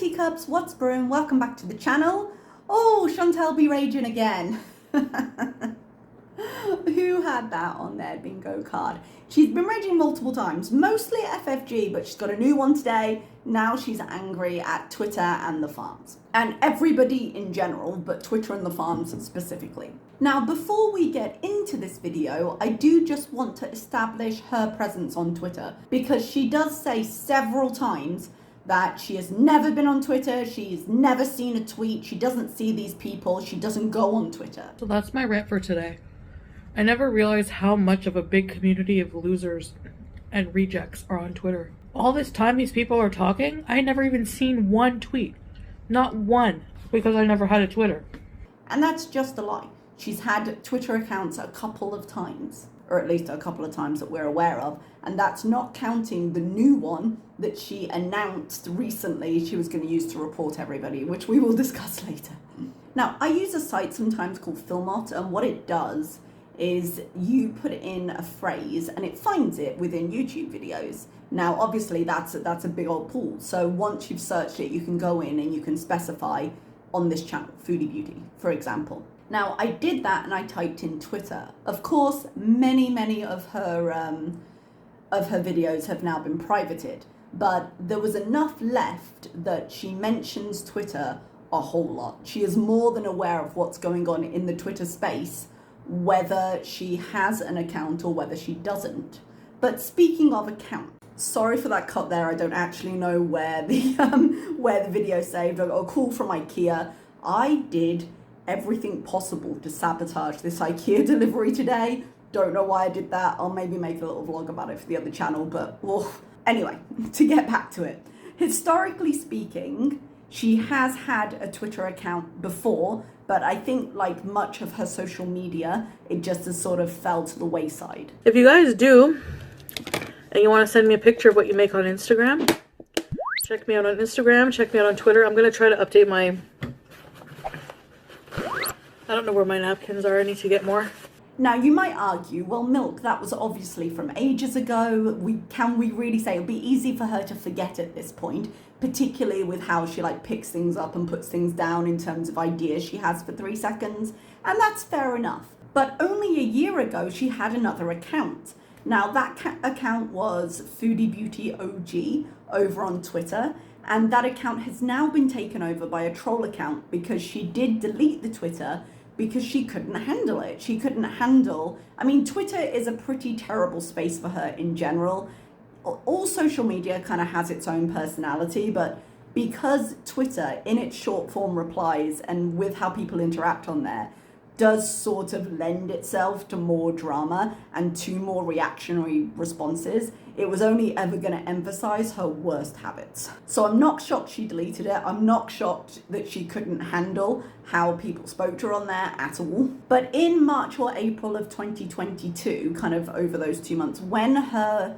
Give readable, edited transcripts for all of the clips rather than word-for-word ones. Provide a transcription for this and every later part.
teacups, what's brewing? Welcome back to the channel. Oh, Chantal be raging again. Who had that on their bingo card? She's been raging multiple times, mostly at FFG, but she's got a new one today. Now she's angry at Twitter and the farms. And everybody in general, but Twitter and the farms specifically. Now, before we get into this video, I do just want to establish her presence on Twitter, because she does say several times that she has never been on Twitter, she's never seen a tweet, she doesn't see these people, she doesn't go on Twitter. So that's my rant for today. I never realized how much of a big community of losers and rejects are on Twitter. All this time these people are talking, I never even seen one tweet. Not one, because I never had a Twitter. And that's just a lie. She's had Twitter accounts a couple of times, or at least a couple of times that we're aware of, and that's not counting the new one that she announced recently she was going to use to report everybody, which we will discuss later. Now, I use a site sometimes called Filmot, and what it does is you put in a phrase and it finds it within YouTube videos. Now, obviously that's a big old pool. So once you've searched it, you can go in and you can specify on this channel, Foodie Beauty, for example. Now, I did that and I typed in Twitter. Of course, many of her videos have now been privated, but there was enough left that she mentions Twitter a whole lot. She is more than aware of what's going on in the Twitter space, whether she has an account or whether she doesn't. But speaking of account, sorry for that cut there. I don't actually know where the video saved. I got a call from IKEA. I did everything possible to sabotage this IKEA delivery today. Don't know why I did that. I'll maybe make a little vlog about it for the other channel, but anyway, to get back to it. Historically speaking, she has had a Twitter account before, but I think like much of her social media, it just has sort of fell to the wayside. If you guys do, and you want to send me a picture of what you make on Instagram, check me out on Instagram, check me out on Twitter. I'm going to try to update my... I don't know where my napkins are. I need to get more. Now, you might argue, well, milk, that was obviously from ages ago. Can we really say it would be easy for her to forget at this point, particularly with how she like picks things up and puts things down in terms of ideas she has for 3 seconds? And that's fair enough. But only a year ago, she had another account. Now, that account was Foodie Beauty OG over on Twitter. And that account has now been taken over by a troll account because she did delete the Twitter because she couldn't handle it. She couldn't handle, I mean, Twitter is a pretty terrible space for her in general. All social media kind of has its own personality, but because Twitter, in its short form replies and with how people interact on there, does sort of lend itself to more drama and to more reactionary responses, it was only ever going to emphasize her worst habits. So I'm not shocked she deleted it. I'm not shocked that she couldn't handle how people spoke to her on there at all. But in March or April of 2022, kind of over those 2 months, when her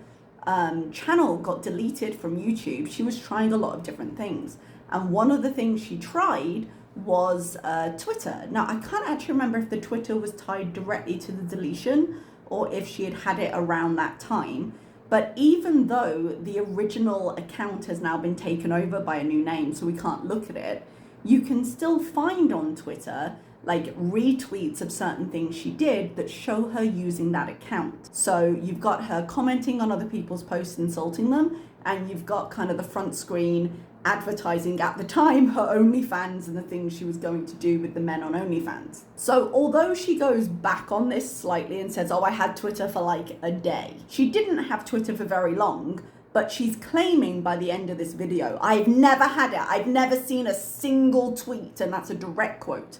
channel got deleted from YouTube, she was trying a lot of different things. And one of the things she tried was Twitter. Now, I can't actually remember if the Twitter was tied directly to the deletion or if she had it around that time. But even though the original account has now been taken over by a new name, so we can't look at it, you can still find on Twitter like retweets of certain things she did that show her using that account. So you've got her commenting on other people's posts, insulting them, and you've got kind of the front screen advertising at the time her OnlyFans and the things she was going to do with the men on OnlyFans. So although she goes back on this slightly and says, oh, I had Twitter for like a day, she didn't have Twitter for very long, but she's claiming by the end of this video, I've never had it, I've never seen a single tweet, and that's a direct quote.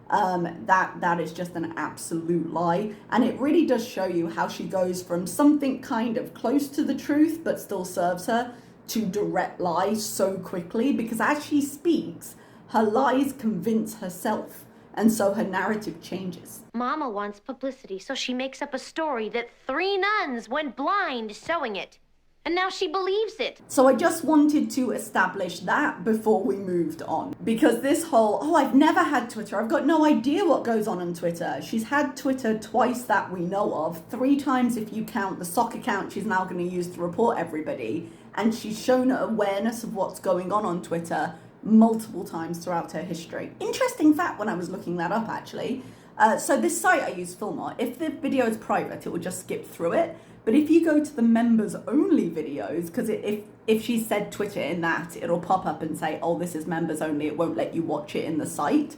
That is just an absolute lie, and it really does show you how she goes from something kind of close to the truth but still serves her to direct lies so quickly, because as she speaks, her lies convince herself, and so her narrative changes. Mama wants publicity, so she makes up a story that 3 nuns went blind sewing it. And now she believes it. So I just wanted to establish that before we moved on. Because this whole, oh, I've never had Twitter, I've got no idea what goes on Twitter. She's had Twitter twice that we know of, 3 times if you count the sock account she's now going to use to report everybody. And she's shown awareness of what's going on Twitter multiple times throughout her history. Interesting fact when I was looking that up, actually. So this site I use, Filmot, if the video is private, it will just skip through it. But if you go to the members only videos, because if she said Twitter in that, it'll pop up and say, oh, this is members only. It won't let you watch it in the site.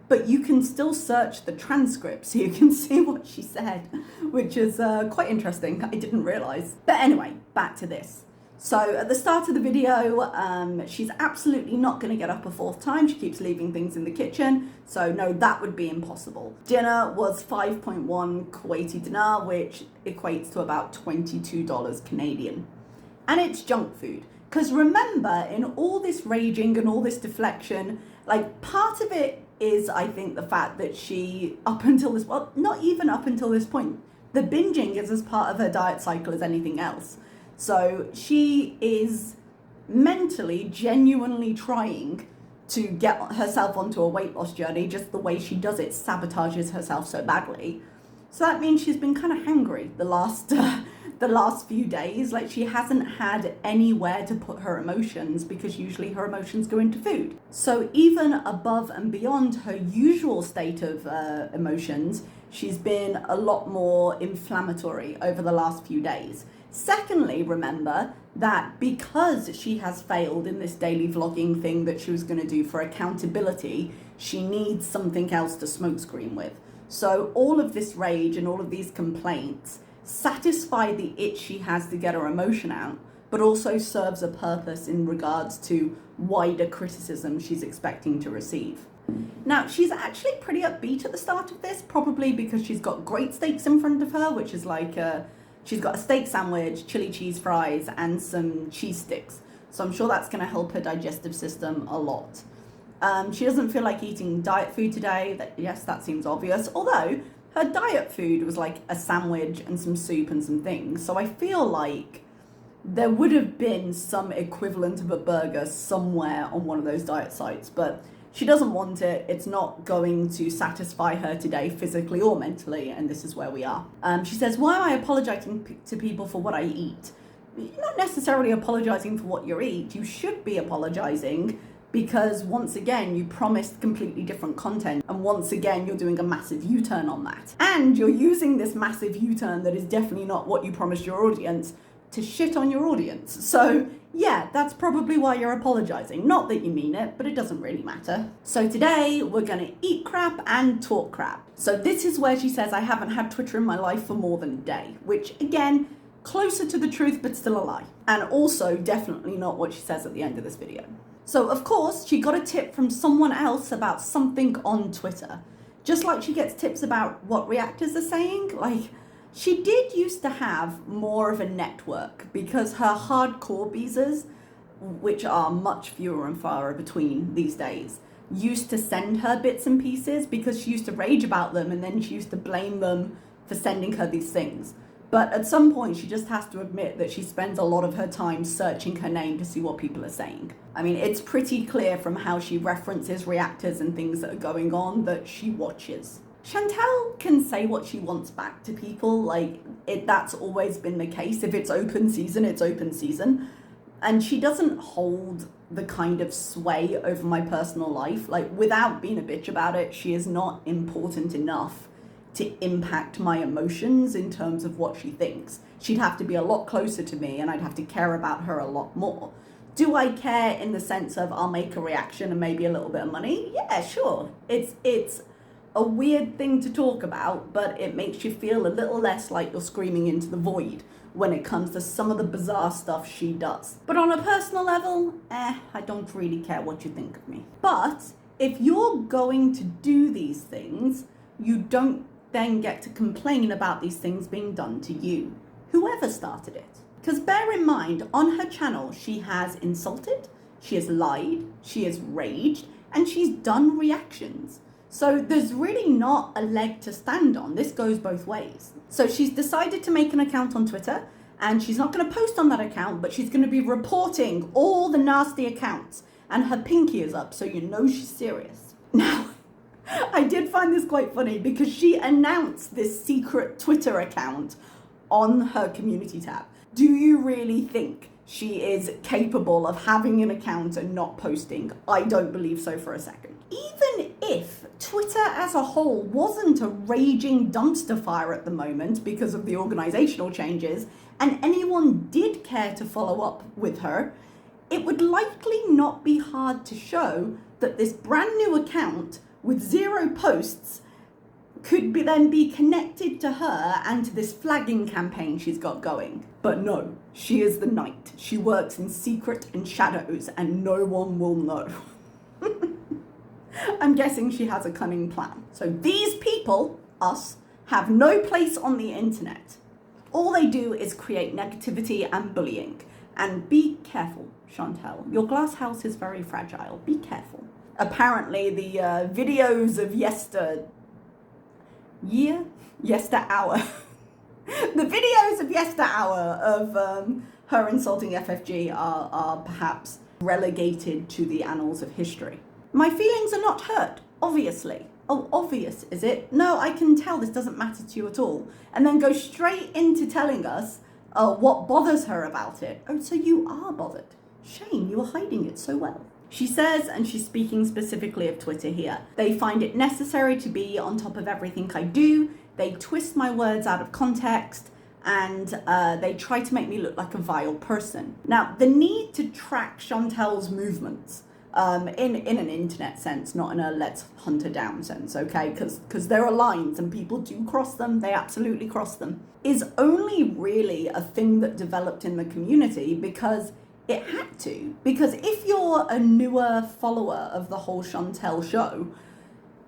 But you can still search the transcript so you can see what she said, which is quite interesting. I didn't realize. But anyway, back to this. So at the start of the video, she's absolutely not going to get up a fourth time. She keeps leaving things in the kitchen. So no, that would be impossible. Dinner was 5.1 Kuwaiti dinar, which equates to about $22 Canadian. And it's junk food. Because remember, in all this raging and all this deflection, like part of it is, I think, the fact that she, up until this, well, not even up until this point, the binging is as part of her diet cycle as anything else. So she is mentally, genuinely trying to get herself onto a weight loss journey. Just the way she does it sabotages herself so badly. So that means she's been kind of hangry the last few days. Like, she hasn't had anywhere to put her emotions, because usually her emotions go into food. So even above and beyond her usual state of emotions, she's been a lot more inflammatory over the last few days. Secondly, remember that because she has failed in this daily vlogging thing that she was going to do for accountability, she needs something else to smokescreen with. So all of this rage and all of these complaints satisfy the itch she has to get her emotion out, but also serves a purpose in regards to wider criticism she's expecting to receive. Now, she's actually pretty upbeat at the start of this, probably because she's got great steaks in front of her, which is like she's got a steak sandwich, chili cheese fries, and some cheese sticks. So I'm sure that's going to help her digestive system a lot. She doesn't feel like eating diet food today. Yes, that seems obvious. Although her diet food was like a sandwich and some soup and some things. So I feel like there would have been some equivalent of a burger somewhere on one of those diet sites. But she doesn't want it. It's not going to satisfy her today, physically or mentally, and this is where we are. She says, why am I apologizing to people for what I eat? You're not necessarily apologizing for what you eat. You should be apologizing because, once again, you promised completely different content, and once again, you're doing a massive U-turn on that. And you're using this massive U-turn that is definitely not what you promised your audience to shit on your audience. So yeah, that's probably why you're apologizing. Not that you mean it, but it doesn't really matter. So today we're gonna eat crap and talk crap. So this is where she says, I haven't had Twitter in my life for more than a day, which again, closer to the truth, but still a lie. And also definitely not what she says at the end of this video. So of course, she got a tip from someone else about something on Twitter. Just like she gets tips about what reactors are saying, like, she did used to have more of a network because her hardcore beezers, which are much fewer and far between these days, used to send her bits and pieces because she used to rage about them, and then she used to blame them for sending her these things. But at some point, she just has to admit that she spends a lot of her time searching her name to see what people are saying. I mean, it's pretty clear from how she references reactors and things that are going on that she watches. Chantal can say what she wants back to people, like, that's always been the case. If it's open season, it's open season. And she doesn't hold the kind of sway over my personal life. Like, without being a bitch about it, she is not important enough to impact my emotions in terms of what she thinks. She'd have to be a lot closer to me, and I'd have to care about her a lot more. Do I care in the sense of I'll make a reaction and maybe a little bit of money? Yeah, sure. It's a weird thing to talk about, but it makes you feel a little less like you're screaming into the void when it comes to some of the bizarre stuff she does. But on a personal level, I don't really care what you think of me. But if you're going to do these things, you don't then get to complain about these things being done to you, whoever started it. Because bear in mind, on her channel, she has insulted, she has lied, she has raged, and she's done reactions. So there's really not a leg to stand on. This goes both ways. So she's decided to make an account on Twitter, and she's not going to post on that account, but she's going to be reporting all the nasty accounts, and her pinky is up, so you know she's serious. Now, I did find this quite funny because she announced this secret Twitter account on her community tab. Do you really think she is capable of having an account and not posting. I don't believe so for a second. Even if Twitter as a whole wasn't a raging dumpster fire at the moment because of the organizational changes, and anyone did care to follow up with her, it would likely not be hard to show that this brand new account with 0 posts could then be connected to her and to this flagging campaign she's got going. But no, she is the Knight. She works in secret and shadows and no one will know. I'm guessing she has a cunning plan. So these people, us, have no place on the internet. All they do is create negativity and bullying. And be careful, Chantal. Your glass house is very fragile. Be careful. Apparently the videos of yesterhour. The videos of yesterhour of her insulting FFG are perhaps relegated to the annals of history. My feelings are not hurt, obviously. Oh, obvious, is it? No, I can tell this doesn't matter to you at all. And then go straight into telling us what bothers her about it. Oh, so you are bothered. Shame, you were hiding it so well. She says, and she's speaking specifically of Twitter here, they find it necessary to be on top of everything I do. They twist my words out of context and they try to make me look like a vile person. Now, the need to track Chantal's movements in an internet sense, not in a let's hunt her down sense, okay? Because there are lines and people do cross them, they absolutely cross them, is only really a thing that developed in the community because it had to. Because if you're a newer follower of the whole Chantal show,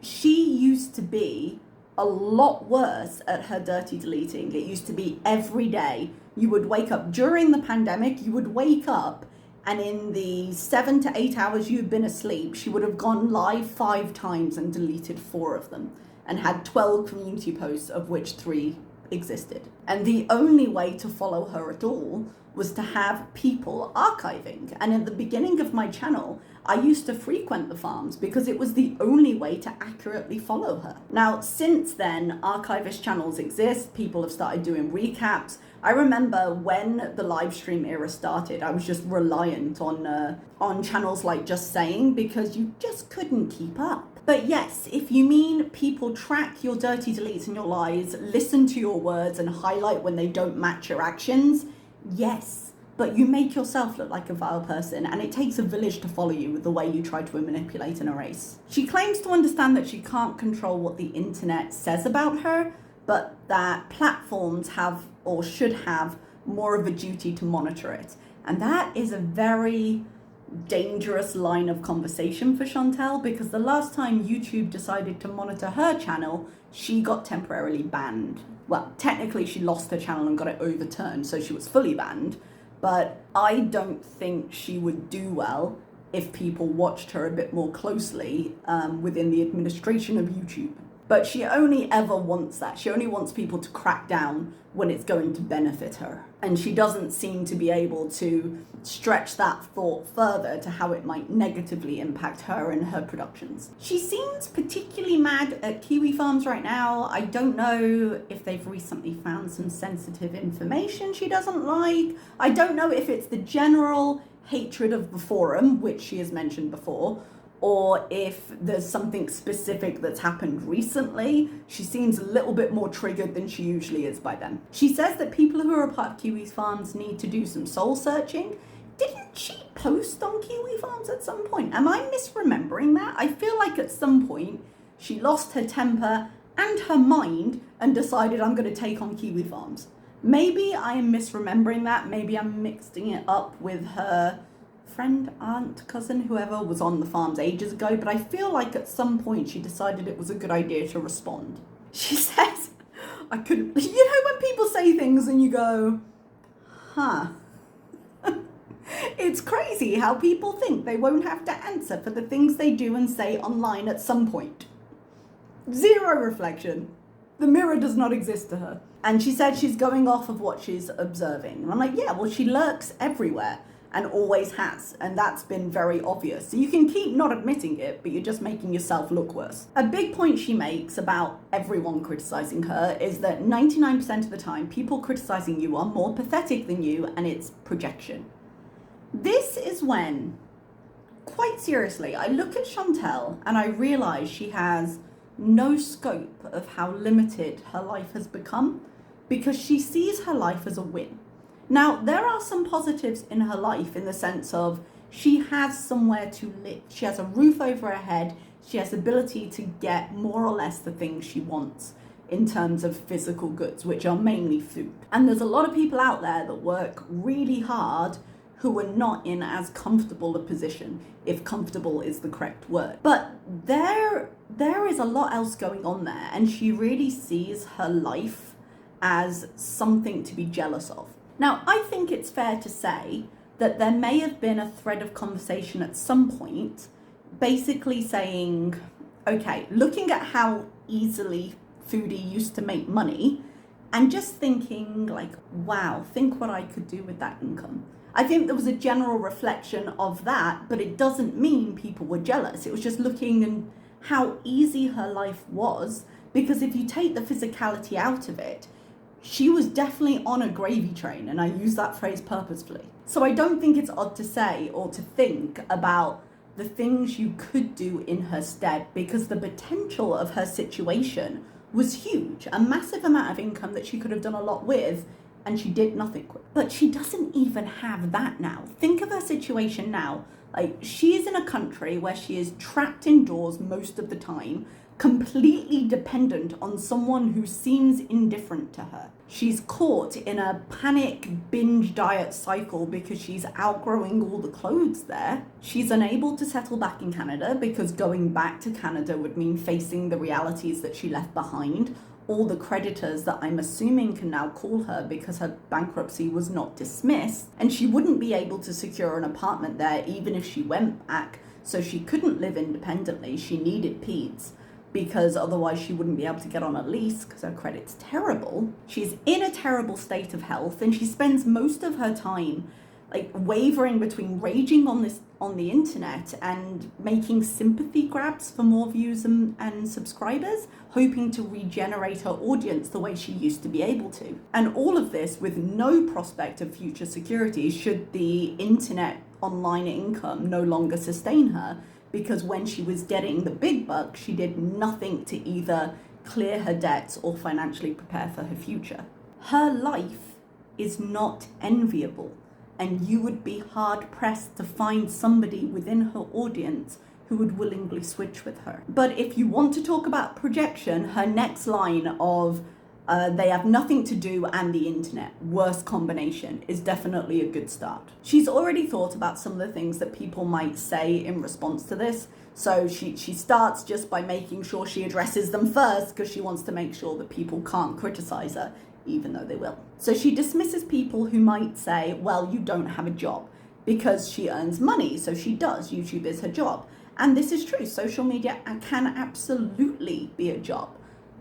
she used to be a lot worse at her dirty deleting. It used to be every day. You would wake up during the pandemic, you would wake up and in the 7 to 8 hours you'd been asleep, she would have gone live 5 times and deleted 4 of them and had 12 community posts, of which 3 existed. And the only way to follow her at all was to have people archiving. And at the beginning of my channel, I used to frequent the farms because it was the only way to accurately follow her. Now, since then, archivist channels exist. People have started doing recaps. I remember when the live stream era started, I was just reliant on channels like Just Saying because you just couldn't keep up. But yes, if you mean people track your dirty deletes and your lies, listen to your words and highlight when they don't match your actions, yes, but you make yourself look like a vile person and it takes a village to follow you with the way you try to manipulate and erase. She claims to understand that she can't control what the internet says about her, but that platforms have or should have more of a duty to monitor it. And that is a very dangerous line of conversation for Chantal because the last time YouTube decided to monitor her channel, she got temporarily banned. Well, technically she lost her channel and got it overturned, so she was fully banned, but I don't think she would do well if people watched her a bit more closely within the administration of YouTube. But she only ever wants that. She only wants people to crack down when it's going to benefit her. And she doesn't seem to be able to stretch that thought further to how it might negatively impact her and her productions. She seems particularly mad at Kiwi Farms right now. I don't know if they've recently found some sensitive information she doesn't like. I don't know if it's the general hatred of the forum, which she has mentioned before, or if there's something specific that's happened recently. She seems a little bit more triggered than she usually is by then. She says that people who are a part of Kiwi Farms need to do some soul searching. Didn't she post on Kiwi Farms at some point? Am I misremembering that? I feel like at some point she lost her temper and her mind and decided I'm going to take on Kiwi Farms. Maybe I am misremembering that. Maybe I'm mixing it up with her friend, aunt, cousin, whoever was on the farms ages ago, but I feel like at some point she decided it was a good idea to respond. She says, I couldn't, you know when people say things and you go, huh. It's crazy how people think they won't have to answer for the things they do and say online at some point. Zero reflection. The mirror does not exist to her. And she said she's going off of what she's observing. And I'm like, yeah, well, she lurks everywhere. And always has, and that's been very obvious. So you can keep not admitting it, but you're just making yourself look worse. A big point she makes about everyone criticizing her is that 99% of the time, people criticizing you are more pathetic than you, and it's projection. This is when, quite seriously, I look at Chantal and I realise she has no scope of how limited her life has become, because she sees her life as a win. Now, there are some positives in her life in the sense of she has somewhere to live. She has a roof over her head. She has the ability to get more or less the things she wants in terms of physical goods, which are mainly food. And there's a lot of people out there that work really hard who are not in as comfortable a position, if comfortable is the correct word. But there is a lot else going on there, and she really sees her life as something to be jealous of. Now, I think it's fair to say that there may have been a thread of conversation at some point, basically saying, okay, looking at how easily Foodie used to make money, and just thinking like, wow, think what I could do with that income. I think there was a general reflection of that, but it doesn't mean people were jealous. It was just looking at how easy her life was, because if you take the physicality out of it, she was definitely on a gravy train, and I use that phrase purposefully. So I don't think it's odd to say or to think about the things you could do in her stead, because the potential of her situation was huge, a massive amount of income that she could have done a lot with, and she did nothing with. But she doesn't even have that now. Think of her situation now. Like, she is in a country where she is trapped indoors most of the time, completely dependent on someone who seems indifferent to her. She's caught in a panic binge diet cycle because she's outgrowing all the clothes there. She's unable to settle back in Canada because going back to Canada would mean facing the realities that she left behind. All the creditors that I'm assuming can now call her because her bankruptcy was not dismissed, and she wouldn't be able to secure an apartment there even if she went back, so she couldn't live independently. She needed peds, because otherwise she wouldn't be able to get on a lease because her credit's terrible. She's in a terrible state of health, and she spends most of her time like wavering between raging on the internet and making sympathy grabs for more views and subscribers, hoping to regenerate her audience the way she used to be able to. And all of this with no prospect of future security should the internet online income no longer sustain her, because when she was getting the big bucks, she did nothing to either clear her debts or financially prepare for her future. Her life is not enviable, and you would be hard pressed to find somebody within her audience who would willingly switch with her. But if you want to talk about projection, her next line of they have nothing to do and the internet, worst combination, is definitely a good start. She's already thought about some of the things that people might say in response to this. So she starts just by making sure she addresses them first, because she wants to make sure that people can't criticize her, even though they will. So she dismisses people who might say, well, you don't have a job, because she earns money, so she does. YouTube is her job. And this is true. Social media can absolutely be a job.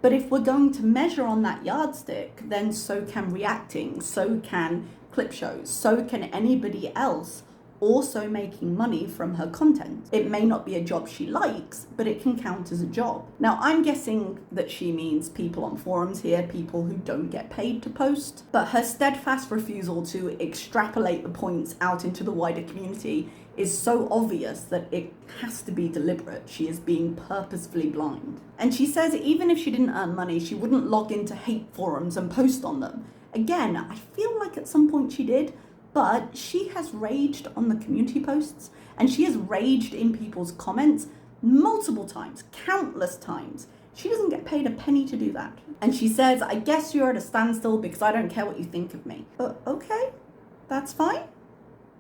But if we're going to measure on that yardstick, then so can reacting, so can clip shows, so can anybody else also making money from her content. It may not be a job she likes, but it can count as a job. Now, I'm guessing that she means people on forums here, people who don't get paid to post, but her steadfast refusal to extrapolate the points out into the wider community is so obvious that it has to be deliberate. She is being purposefully blind. And she says even if she didn't earn money, she wouldn't log into hate forums and post on them. Again, I feel like at some point she did, but she has raged on the community posts, and she has raged in people's comments multiple times, countless times. She doesn't get paid a penny to do that. And she says, I guess you're at a standstill because I don't care what you think of me. Okay, that's fine.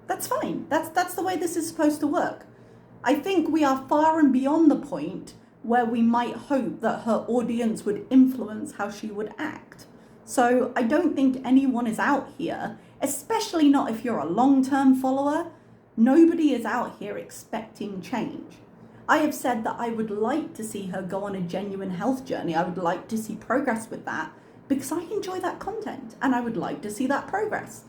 That's fine. That's the way this is supposed to work. I think we are far and beyond the point where we might hope that her audience would influence how she would act. So I don't think anyone is out here, especially not if you're a long-term follower. Nobody is out here expecting change. I have said that I would like to see her go on a genuine health journey. I would like to see progress with that, because I enjoy that content and I would like to see that progress.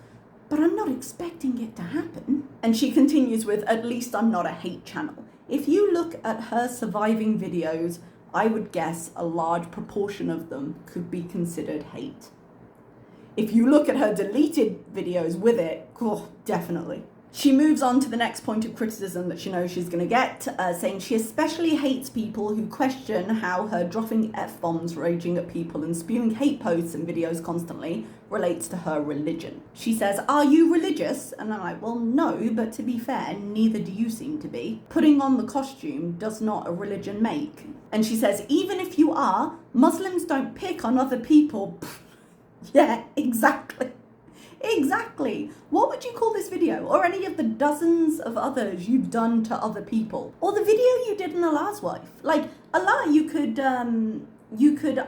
But I'm not expecting it to happen. And she continues with, at least I'm not a hate channel. If you look at her surviving videos, I would guess a large proportion of them could be considered hate. If you look at her deleted videos with it, oh, definitely. She moves on to the next point of criticism that she knows she's going to get, saying she especially hates people who question how her dropping F-bombs, raging at people and spewing hate posts and videos constantly relates to her religion. She says, "Are you religious?" And I'm like, well, no, but to be fair, neither do you seem to be. Putting on the costume does not a religion make. And she says, even if you are, Muslims don't pick on other people. Yeah, exactly. Exactly. What would you call this video? Or any of the dozens of others you've done to other people? Or the video you did in Allah's wife? Like, Allah, you could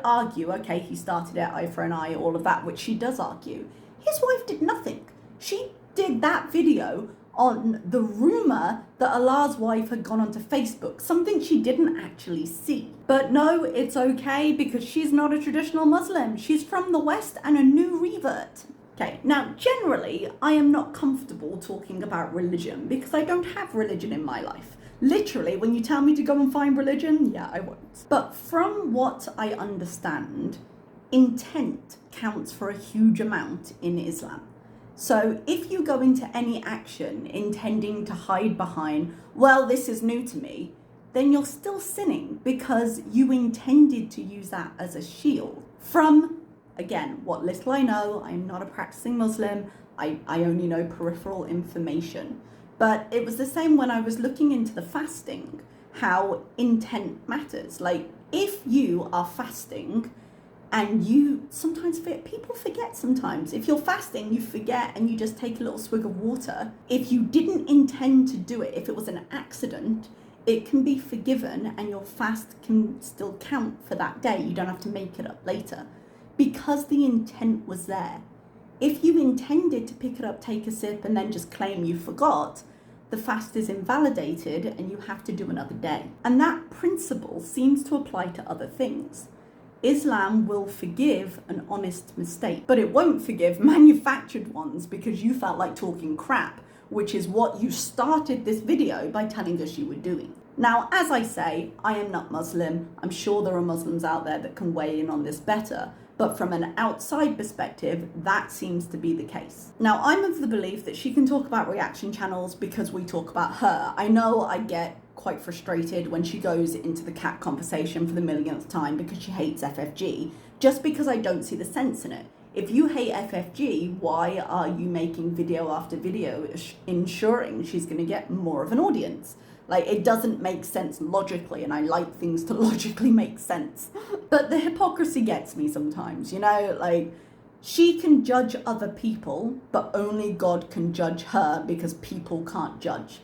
argue, okay, he started it, eye for an eye, all of that, which she does argue. His wife did nothing. She did that video on the rumour that Allah's wife had gone onto Facebook, something she didn't actually see. But no, it's okay because she's not a traditional Muslim. She's from the West and a new revert. Okay, now generally I am not comfortable talking about religion because I don't have religion in my life. Literally, when you tell me to go and find religion, yeah, I won't. But from what I understand, intent counts for a huge amount in Islam. So if you go into any action intending to hide behind, well, this is new to me, then you're still sinning because you intended to use that as a shield. From, again, what little I know, I'm not a practicing Muslim, I only know peripheral information. But it was the same when I was looking into the fasting, how intent matters. Like, if you are fasting and you sometimes people forget sometimes. If you're fasting, you forget and you just take a little swig of water. If you didn't intend to do it, if it was an accident, it can be forgiven and your fast can still count for that day. You don't have to make it up later because the intent was there. If you intended to pick it up, take a sip, and then just claim you forgot, the fast is invalidated and you have to do another day. And that principle seems to apply to other things. Islam will forgive an honest mistake, but it won't forgive manufactured ones because you felt like talking crap, which is what you started this video by telling us you were doing. Now, as I say, I am not Muslim. I'm sure there are Muslims out there that can weigh in on this better. But from an outside perspective, that seems to be the case. Now, I'm of the belief that she can talk about reaction channels because we talk about her. I know I get quite frustrated when she goes into the cat conversation for the millionth time because she hates FFG, just because I don't see the sense in it. If you hate FFG, why are you making video after video ensuring she's going to get more of an audience? Like, it doesn't make sense logically, and I like things to logically make sense. But the hypocrisy gets me sometimes, you know? Like, she can judge other people, but only God can judge her because people can't judge.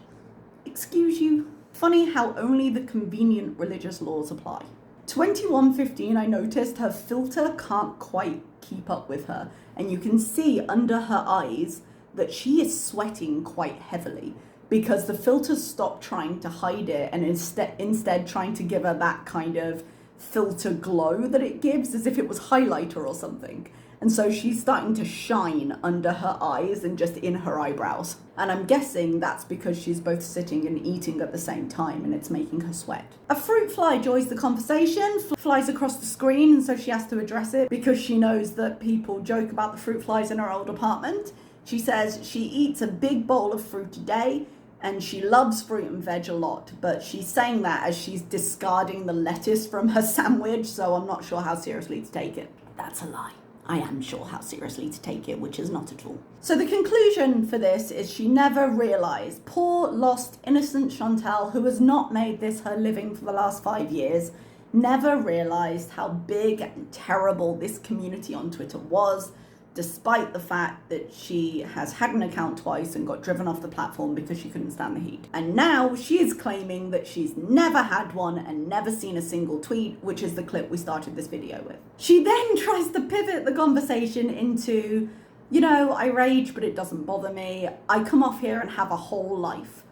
Excuse you? Funny how only the convenient religious laws apply. 21:15, I noticed her filter can't quite keep up with her, and you can see under her eyes that she is sweating quite heavily, because the filters stopped trying to hide it and instead trying to give her that kind of filter glow that it gives, as if it was highlighter or something. And so she's starting to shine under her eyes and just in her eyebrows. And I'm guessing that's because she's both sitting and eating at the same time and it's making her sweat. A fruit fly joins the conversation, flies across the screen, and so she has to address it because she knows that people joke about the fruit flies in her old apartment. She says she eats a big bowl of fruit a day, and she loves fruit and veg a lot, but she's saying that as she's discarding the lettuce from her sandwich, so I'm not sure how seriously to take it. That's a lie. I am sure how seriously to take it, which is not at all. So the conclusion for this is she never realised. Poor, lost, innocent Chantal, who has not made this her living for the last 5 years, never realised how big and terrible this community on Twitter was, despite the fact that she has had an account twice and got driven off the platform because she couldn't stand the heat. And now she is claiming that she's never had one and never seen a single tweet, which is the clip we started this video with. She then tries to pivot the conversation into, you know, I rage, but it doesn't bother me. I come off here and have a whole life.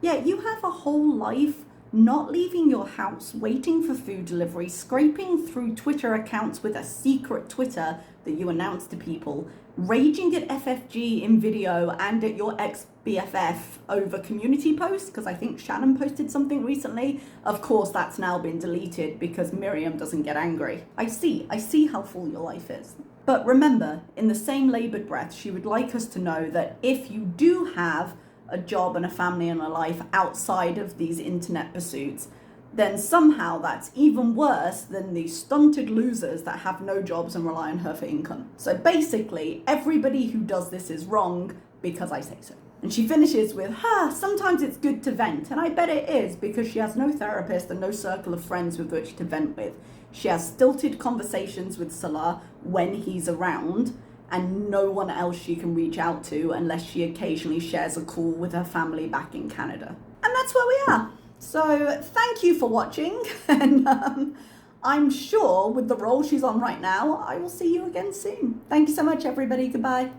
Yeah, you have a whole life not leaving your house, waiting for food delivery, scraping through Twitter accounts with a secret Twitter that you announce to people, raging at FFG in video and at your ex-BFF over community posts, because I think Shannon posted something recently. Of course, that's now been deleted because Miriam doesn't get angry. I see how full your life is. But remember, in the same laboured breath, she would like us to know that if you do have a job and a family and a life outside of these internet pursuits, then somehow that's even worse than the stunted losers that have no jobs and rely on her for income. So basically, everybody who does this is wrong because I say so. And she finishes with, sometimes it's good to vent. And I bet it is, because she has no therapist and no circle of friends with which to vent with. She has stilted conversations with Salah when he's around, and no one else she can reach out to unless she occasionally shares a call with her family back in Canada. And that's where we are. So thank you for watching, and I'm sure with the role she's on right now, I will see you again soon. Thank you so much, everybody. Goodbye.